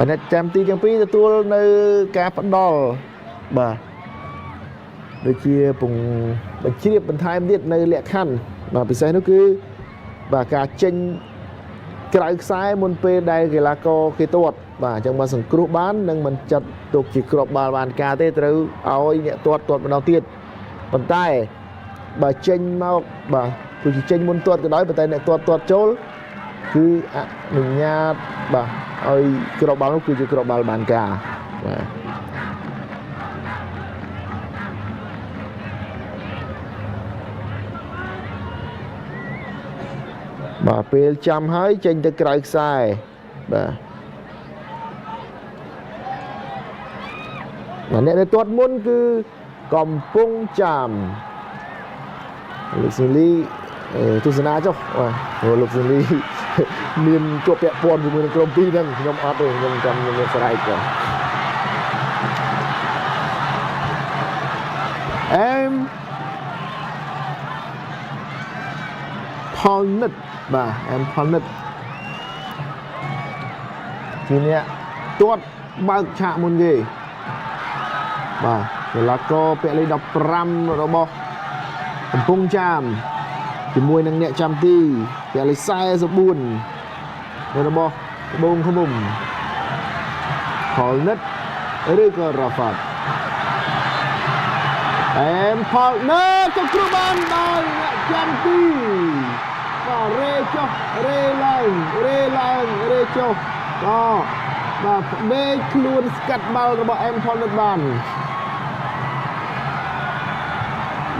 អ្នកចាំទីទាំងពីរទទួលនៅការផ្ដល់បាទដូចជាពងបញ្ជ្រាបបន្ថែមទៀតនៅលក្ខខណ្ឌបាទពិសេសនោះគឺបាទការចេញក្រៅខ្សែមុនពេលដែលកីឡាករគេទាត់បាទអញ្ចឹងមកសង្គ្រោះបាននឹងមិនចាត់ទុកជាគ្រាប់បាល់បានការទេត្រូវឲ្យអ្នកទាត់ម្ដងទៀតប៉ុន្តែបើចេញមកបាទទោះជាចេញមុនទាត់ក៏ដោយប៉ុន្តែអ្នកទាត់ចូលគឺអនុញ្ញាតបាទឲ្យគ្រាប់បាល់នោះគឺជាគ្រាប់បាល់បានការបាទពេលចាំហើយចេញទៅក្រៅខ្សែបាទអ្នកដែលទាត់មុនគឺកំពុងចាំលោកស៊ូលីទស្សនាចុះបាទលោកស៊ូលីមានជាប់ពាក់ព័ន្ធជាមួយនឹងក្រុមពីរហ្នឹងខ្ញុំអត់ទេខ្ញុំចាំមានស្រែកបាទផលនិតបាទផលនិតជាអ្នកទាត់បើកឆាកមុនគេបាទកីឡាករពាក់លេខ15របស់កំពង់ចាមជាមួយនឹងអ្នកចាំទីពាក់លេខ44របស់ត្បូងឃ្មុំផលនិតឬក៏រ៉ាហ្វាត់ផលនិតក៏គ្រូបានដល់អ្នកចាំទីក៏រេចុះរេឡើងរេចុះក៏បាទដេកខ្លួនស្កាត់បាល់របស់ផលនិតបាន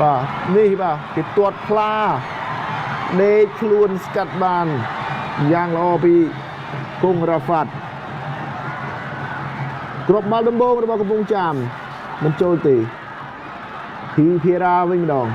បាទនេះបាទគេទាត់ផ្លាដេកខ្លួនស្កាត់បានយ៉ាងល្អពីគង់រ៉ាហ្វាត់គ្រាប់បាល់ដំបូងរបស់កំពង់ចាមមិនចូលទេភារាវិញម្ដង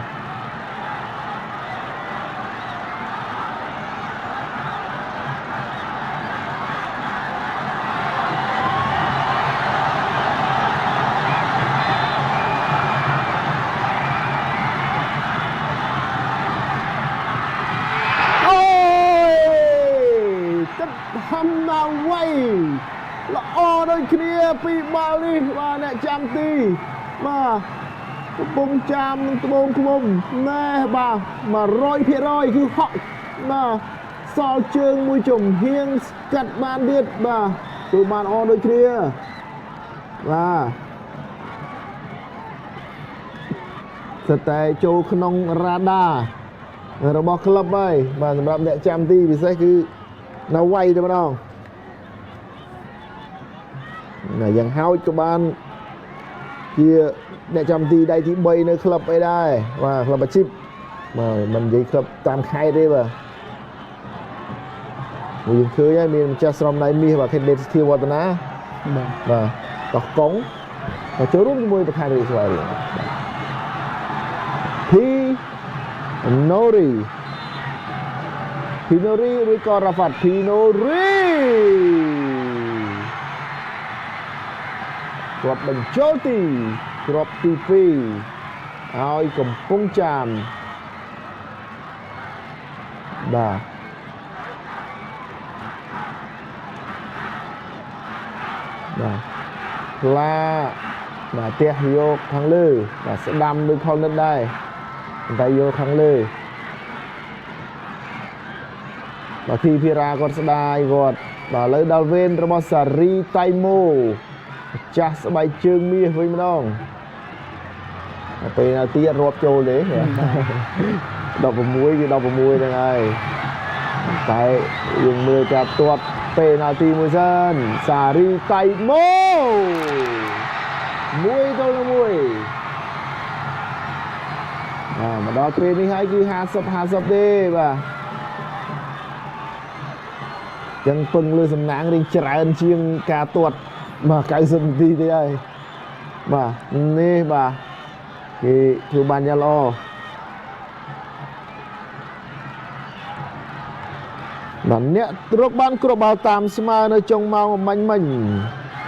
ល្អដូចគ្នាពីបាល់នេះបាទអ្នកចាំទីបាទកំពង់ចាមនឹងត្បូងឃ្មុំណែបាទ 100% គឺហក់បាទសល់ជើងមួយចំហៀងស្កាត់បានទៀតបាទគឺបានល្អដូចគ្នាបាទស្ទើរចូលក្នុងរ៉ាដារបស់ក្លឹបហើយបាទសម្រាប់អ្នកចាំទីពិសេសគឺនៅវាយតែម្ដងយ៉ាងហោចក៏បានជាអ្នកចាំទីដៃទី3នៅក្លឹបអីដែរបាទក្លឹបអាជីពបាទមិននិយាយក្លឹបតាមខេត្តទេបាទមួយយើងឃើញហើយមានម្ចាស់ស្រមដៃមាសបាទខេត្តដេតសធាវឌ្ឍនាបាទតោះកុងក៏ចូលរួមជាមួយប្រធានរាជស្វាយរៀងពីណូរីឬក៏រ៉ាហ្វាត់ពីណូរីគ្រាប់បញ្ចូលទីគ្រាប់ទី2ឲ្យកំពង់ចាមបាទផ្លាបាទផ្ទះយកខាងលើបាទស្ដាំដូចផលនិតដែរតែយកខាងលើបាទធីភារាគាត់ស្ដាយគាត់បាទឥឡូវដល់វេនរបស់សារីតៃម៉ូចាស់ស្បែកជើងមាសវិញម្ដងពេលណាទៀតរាប់ចូលទេ16គឺ16ហ្នឹងហើយតែយើងមើលការទាត់ពេលណាទីមួយសិនសារីតៃម៉ូ1-1មកដល់ពេលនេះហើយគឺ50-50ទេបាទចឹងពឹងលើសំណាងរៀងច្រើនជាងការទាត់បាទ90នាទីទេហើយបាទនេះបាទគេធ្វើបានយ៉ាងល្អបាទអ្នករកបានគ្រាប់បាល់តាមស្មើនៅចុងម៉ោងមិញ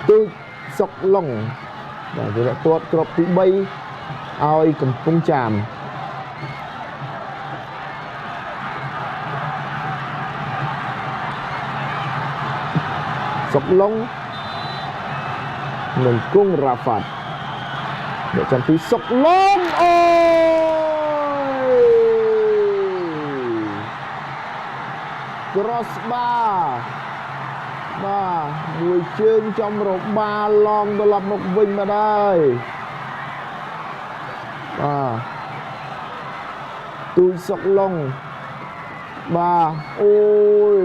ទូចសុកឡុងបាទគេទាត់គ្រាប់ទី3ឲ្យកំពង់ចាមសុកឡុង នឹងគង់រ៉ាហ្វាត់អ្នកចាំទីសុកឡងអូយ cross bar បាទមួយជើងចំរបាឡងត្រឡប់មកវិញមកដែរបាទទូចសុកឡុងបាទអូយ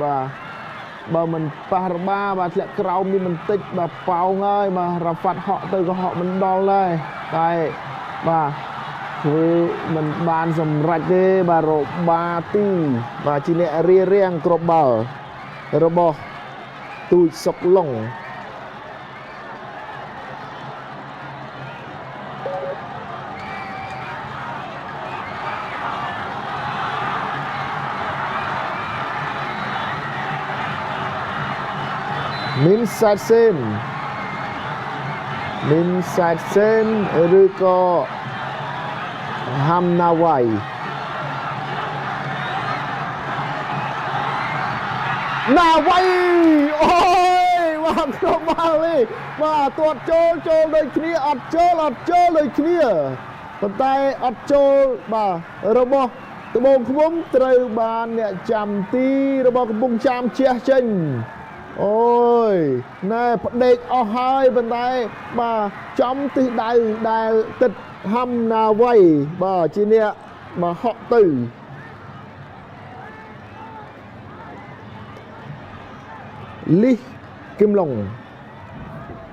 បាទបើមិនប៉ះរបាបាទធ្លាក់ក្រោមនេះបន្តិចបាទប៉ោងហើយបាទរ៉ាហ្វាត់ហក់ទៅក៏ហក់មិនដល់ដែរតែបាទធ្វើមិនបានសម្រេចទេបាទរបាទីបាទជាអ្នករៀបរៀងគ្រាប់បាល់របស់ទូចសុកឡុងមីនសាច់សេនឬក៏ហាំណាវ៉ៃណាវ៉ៃអូយបាទគ្រប់បាល់នេះបាទទាត់ចូលដូចគ្នាអត់ចូលដូចគ្នាប៉ុន្តែអត់ចូលបាទរបស់ត្បូងឃ្មុំត្រូវបានអ្នកចាំទីរបស់កំពង់ចាមជះចេញអូយណែផ្ដេកអស់ហើយប៉ុន្តែបាទចំទិសដៅដែលទឹកហាំណាវ៉ៃបាទជាអ្នកមកហក់ទៅលីសគឹមឡុង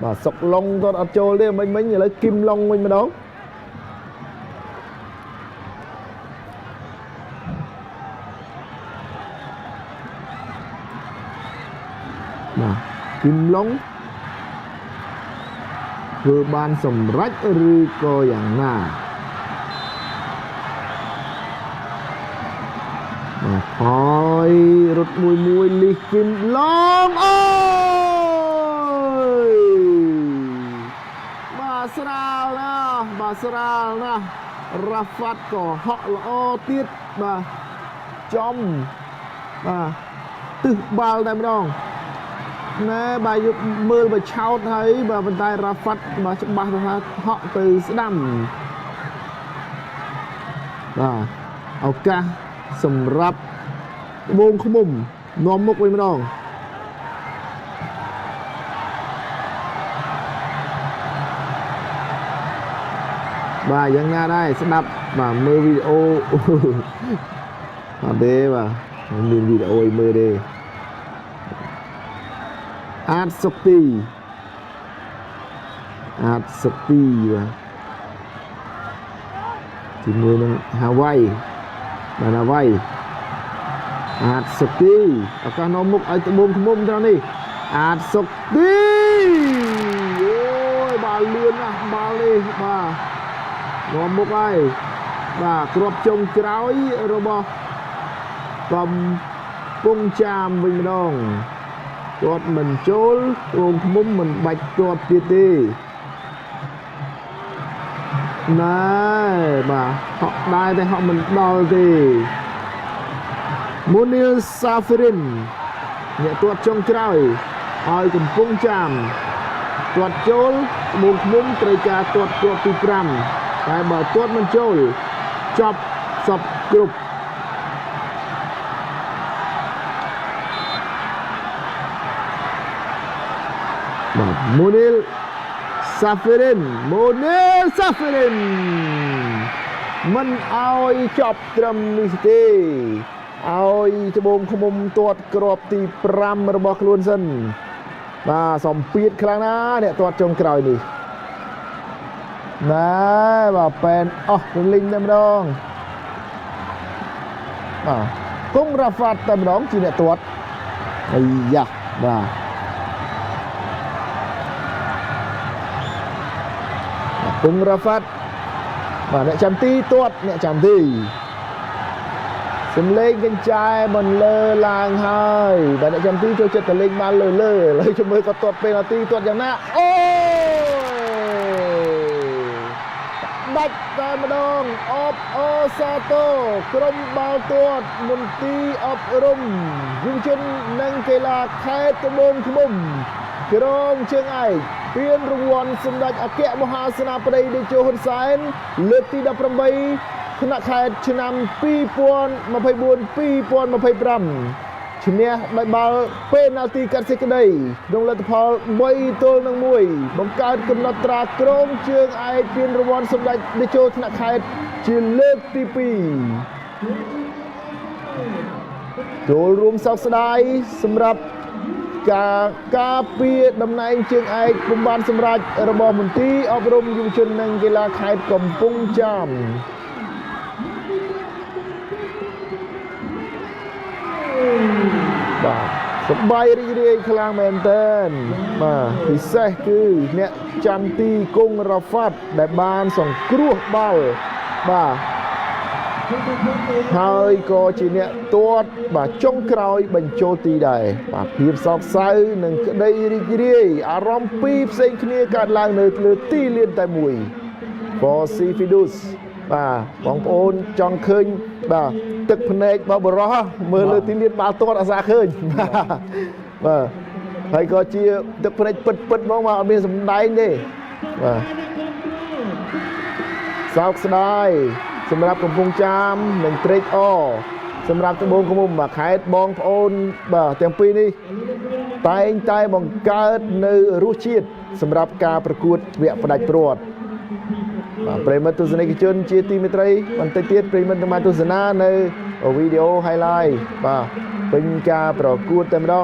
បាទសុកឡុងគាត់អត់ចូលទេមិញឥឡូវគឹមឡុងវិញម្ដងបាទគឹមឡុងធ្វើបានសម្រេចឬក៏យ៉ាងណាបាទថយរត់មួយលីសគឹមឡុងអូយបាទស្រាលណាស់រ៉ាហ្វាត់ក៏ហក់ល្អទៀតបាទចំបាទទិសបាល់តែម្ដងណែបាទយកមើលបើឆោតហើយបាទប៉ុន្តែរ៉ាហ្វាត់បាទច្បាស់ទៅថាហក់ទៅស្ដាំបាទឱកាសសម្រាប់ត្បូងឃ្មុំនាំមុខវិញម្ដងបាទយ៉ាងណាដែរស្ដាប់បាទមើលវីដេអូអត់ទេបាទមានវីដេអូឲ្យមើលទេអាតសុកទីបាទជាមួយនឹងហាវ៉ៃបាទហាវ៉ៃអាតសុកទីឱកាសនាំមុខឲ្យត្បូងឃ្មុំត្រង់នេះអាតសុកទីអូយបាល់លឿនណាស់បាល់នេះបាទនាំមុខហើយបាទគ្រាប់ចុងក្រោយរបស់កំពង់ចាមវិញម្ដងគាត់មិនចូលត្បូងឃ្មុំមិនបាច់គាត់ទៀតទេណែបាទហក់ដែរតែហក់មិនដល់ទេមូនីលសាហ្វរិនអ្នកទាត់ចុងក្រោយឲ្យកំពង់ចាមទាត់ចូលត្បូងឃ្មុំត្រូវការទាត់គ្រាប់ទី5តែបើទាត់មិនចូលចប់សពគ្រប់បាទមូនីលសាហ្វរិនមិនឲ្យចប់ត្រឹមនេះទេឲ្យត្បូងឃ្មុំទាត់គ្រាប់ទី5របស់ខ្លួនសិនបាទសម្ពាធខ្លាំងណាស់អ្នកទាត់ចុងក្រោយនេះណែបាទប៉ែនអស់រលីងតែម្ដងបាទគង់រ៉ាហ្វាត់តែម្ដងជាអ្នកទាត់អាយ៉ាបាទគង់រ៉ាហ្វាត់បាទអ្នកចាំទីទាត់អ្នកចាំទីសំលេងកញ្ចែបន្លឺឡើងហើយបាទអ្នកចាំទីចូលចិត្តតលេងបានលើឥឡូវជួយមើលគាត់ទាត់ពេលនាទីទាត់យ៉ាងណាអូដាច់តែម្ដងអបអូសាតូក្រុមបាល់ទាត់មន្ទីរអប់រំយុវជននិងកីឡាខេត្តត្បូងឃ្មុំក្រុមជើងឯក ពានរង្វាន់សម្ដេចអគ្គមហាសេនាបតីតេជោហ៊ុនសែនលើកទី18ថ្នាក់ខេត្តឆ្នាំ2024-2025 ឈ្នះដោយបាល់ពេណាល់ទីកាត់សេចក្តីក្នុងលទ្ធផល3-1 បង្កើតកំណត់ត្រាក្រមជើងឯកពានរង្វាន់សម្ដេចតេជោថ្នាក់ខេត្តជាលើកទី2ចូលរួមសោកស្ដាយសម្រាប់ការពារតំណែងជើងឯកពុំបានសម្រេចរបស់មន្ទីរអប់រំយុវជននិងកីឡាខេត្តកំពង់ចាមបាទសប្បាយរីករាយខ្លាំងមែនទែនបាទពិសេសគឺអ្នកចាំទីគង់រ៉ាហ្វាត់ដែលបានសង្គ្រោះបាល់បាទហើយក៏ជាអ្នកទាត់បាទចុងក្រោយបញ្ចូលទីដែរបាទភាពសោកសៅនិងក្តីរីករាយអារម្មណ៍ពីរផ្សេងគ្នាកើតឡើងនៅលើទីលានតែមួយ Fosi Fidus បាទបងប្អូនចង់ឃើញបាទទឹកភ្នែករបស់បរោះមើលលើទីលានបាល់ទាត់អាសាឃើញបាទហើយក៏ជាទឹកភ្នែកពិតហ្មងបាទអត់មានសម្ដែងទេបាទសោកស្ដាយសម្រាប់កំពង់ចាមនិងត្រេកអរសម្រាប់ត្បូងឃ្មុំខេត្តបងប្អូនបាទទាំងពីរនេះតែងតែបង្កើតនៅរសជាតិសម្រាប់ការប្រកួតវគ្គផ្ដាច់ព្រាត់បាទប្រិមិត្តទស្សនិកជនជាទីមេត្រីបន្តិចទៀតប្រិមិត្តនឹងបានទស្សនានៅវីដេអូ highlight បាទពេញការប្រកួតតែម្ដង